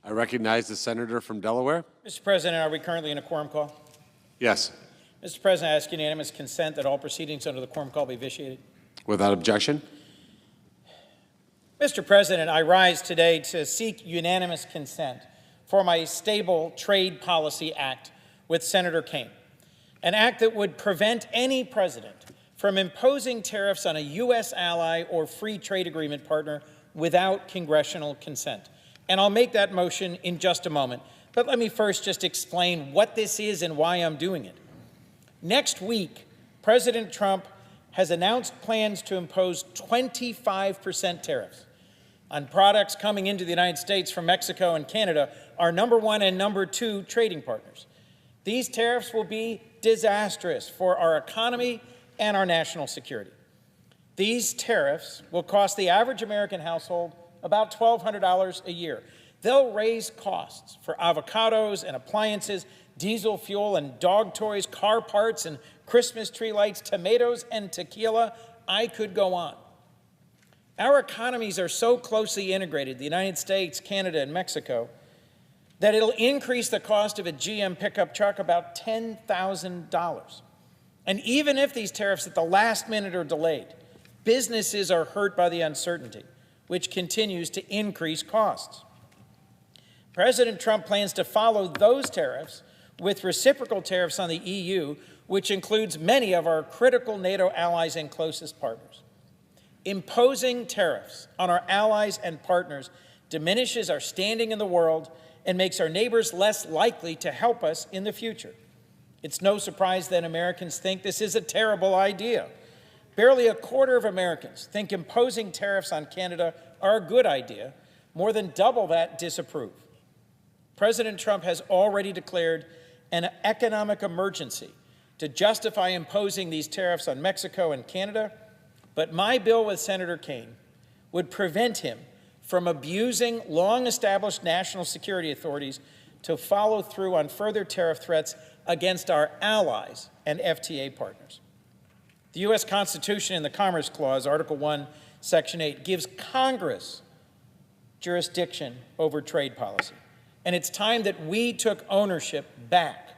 I recognize the senator from Delaware. Mr. President, are we currently in a quorum call? Yes. Mr. President, I ask unanimous consent that all proceedings under the quorum call be vitiated. Without objection. Mr. President, I rise today to seek unanimous consent for my Stable Trade Policy Act with Senator Kaine, an act that would prevent any president from imposing tariffs on a U.S. ally or free trade agreement partner without congressional consent. And I'll make that motion in just a moment. But let me first just explain what this is and why I'm doing it. Next week, President Trump has announced plans to impose 25% tariffs on products coming into the United States from Mexico and Canada, our #1 and #2 trading partners. These tariffs will be disastrous for our economy and our national security. These tariffs will cost the average American household about $1,200 a year. They'll raise costs for avocados and appliances, diesel fuel and dog toys, car parts and Christmas tree lights, tomatoes and tequila. I could go on. Our economies are so closely integrated, the United States, Canada, and Mexico, that it'll increase the cost of a GM pickup truck about $10,000. And even if these tariffs at the last minute are delayed, businesses are hurt by the uncertainty, which continues to increase costs. President Trump plans to follow those tariffs with reciprocal tariffs on the EU, which includes many of our critical NATO allies and closest partners. Imposing tariffs on our allies and partners diminishes our standing in the world and makes our neighbors less likely to help us in the future. It's no surprise that Americans think this is a terrible idea. Barely a quarter of Americans think imposing tariffs on Canada are a good idea. More than double that disapprove. President Trump has already declared an economic emergency to justify imposing these tariffs on Mexico and Canada, but my bill with Senator Kaine would prevent him from abusing long-established national security authorities to follow through on further tariff threats against our allies and FTA partners. The U.S. Constitution in the Commerce Clause, Article 1, Section 8, gives Congress jurisdiction over trade policy. And it's time that we took ownership back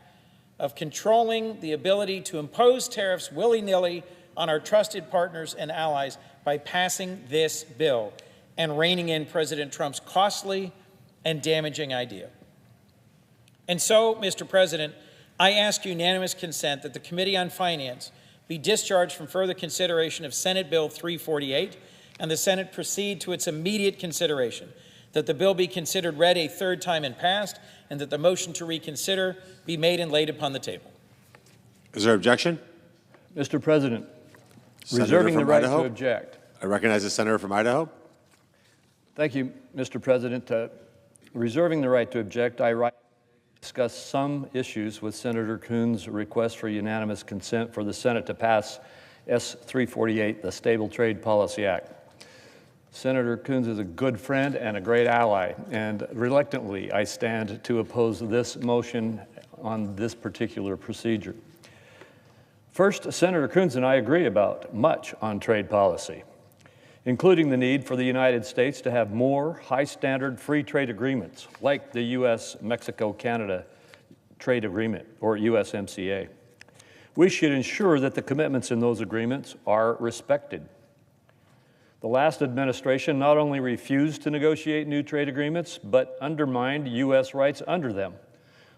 of controlling the ability to impose tariffs willy-nilly on our trusted partners and allies by passing this bill and reining in President Trump's costly and damaging idea. And so, Mr. President, I ask unanimous consent that the Committee on Finance be discharged from further consideration of Senate Bill 348 and the Senate proceed to its immediate consideration, that the bill be considered read a third time and passed, and that the motion to reconsider be made and laid upon the table. Is there objection? Mr. President, Senator reserving the from right Idaho? to object. I recognize the senator from Idaho. Thank you, Mr. President. Reserving the right to object, I discuss some issues with Senator Coons' request for unanimous consent for the Senate to pass S. 348, the Stable Trade Policy Act. Senator Coons is a good friend and a great ally, and reluctantly I stand to oppose this motion on this particular procedure. First, Senator Coons and I agree about much on trade policy, including the need for the United States to have more high-standard free trade agreements, like the U.S.-Mexico-Canada Trade Agreement, or USMCA. We should ensure that the commitments in those agreements are respected. The last administration not only refused to negotiate new trade agreements, but undermined U.S. rights under them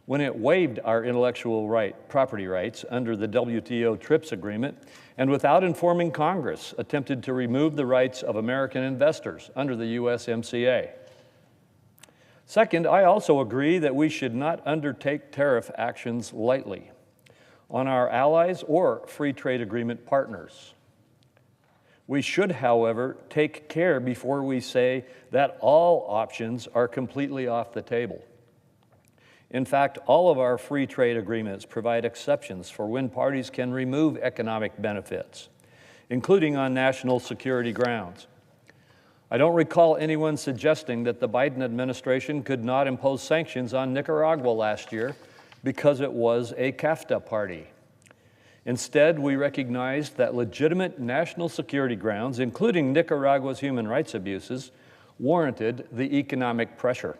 when it waived our intellectual property rights under the WTO TRIPS agreement, and without informing Congress, attempted to remove the rights of American investors under the USMCA. Second, I also agree that we should not undertake tariff actions lightly on our allies or free trade agreement partners. We should, however, take care before we say that all options are completely off the table. In fact, all of our free trade agreements provide exceptions for when parties can remove economic benefits, including on national security grounds. I don't recall anyone suggesting that the Biden administration could not impose sanctions on Nicaragua last year because it was a CAFTA party. Instead, we recognized that legitimate national security grounds, including Nicaragua's human rights abuses, warranted the economic pressure.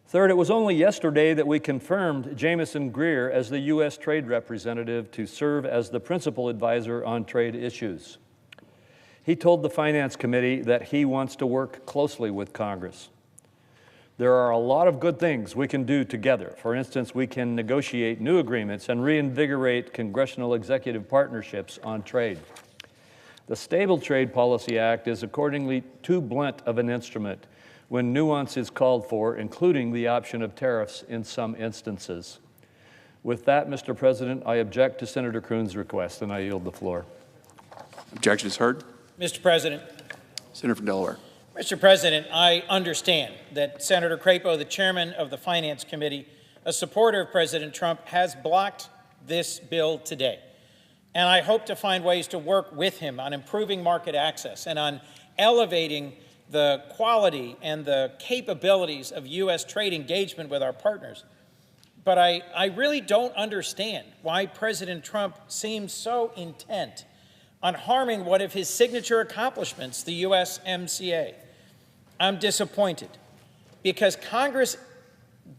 Third, it was only yesterday that we confirmed Jameson Greer as the U.S. Trade Representative to serve as the principal advisor on trade issues. He told the Finance Committee that he wants to work closely with Congress. There are a lot of good things we can do together. For instance, we can negotiate new agreements and reinvigorate congressional executive partnerships on trade. The Stable Trade Policy Act is accordingly too blunt of an instrument when nuance is called for, including the option of tariffs in some instances. With that, Mr. President, I object to Senator Coons' request, and I yield the floor. Objection is heard. Mr. President. Senator from Delaware. Mr. President, I understand that Senator Crapo, the chairman of the Finance Committee, a supporter of President Trump, has blocked this bill today. And I hope to find ways to work with him on improving market access and on elevating the quality and the capabilities of U.S. trade engagement with our partners. But I really don't understand why President Trump seems so intent on harming one of his signature accomplishments, the USMCA. I'm disappointed because Congress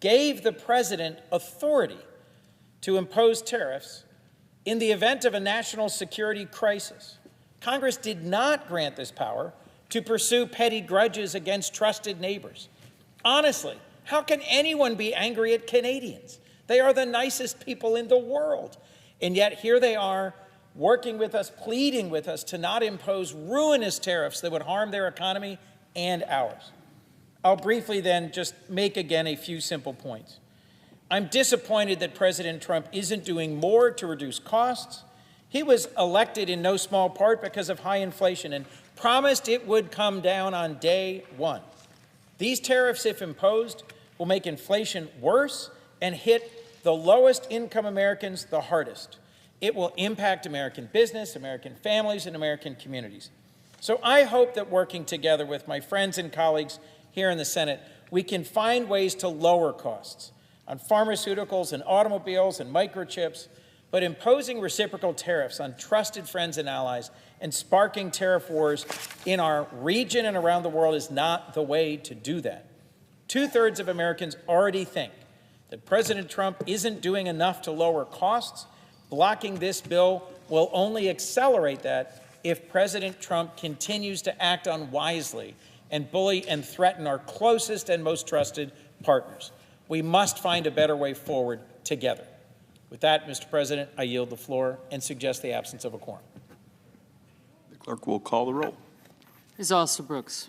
gave the president authority to impose tariffs in the event of a national security crisis. Congress did not grant this power to pursue petty grudges against trusted neighbors. Honestly, how can anyone be angry at Canadians? They are the nicest people in the world. And yet here they are working with us, pleading with us to not impose ruinous tariffs that would harm their economy and ours. I'll briefly then just make again a few simple points. I'm disappointed that President Trump isn't doing more to reduce costs. He was elected in no small part because of high inflation and promised it would come down on day one. These tariffs, if imposed, will make inflation worse and hit the lowest income Americans the hardest. It will impact American business, American families, and American communities. So I hope that working together with my friends and colleagues here in the Senate, we can find ways to lower costs on pharmaceuticals and automobiles and microchips, but imposing reciprocal tariffs on trusted friends and allies and sparking tariff wars in our region and around the world is not the way to do that. 2/3 of Americans already think that President Trump isn't doing enough to lower costs. Blocking this bill will only accelerate that if President Trump continues to act unwisely and bully and threaten our closest and most trusted partners. We must find a better way forward together. With that, Mr. President, I yield the floor and suggest the absence of a quorum. The clerk will call the roll. Ms. Alston Brooks.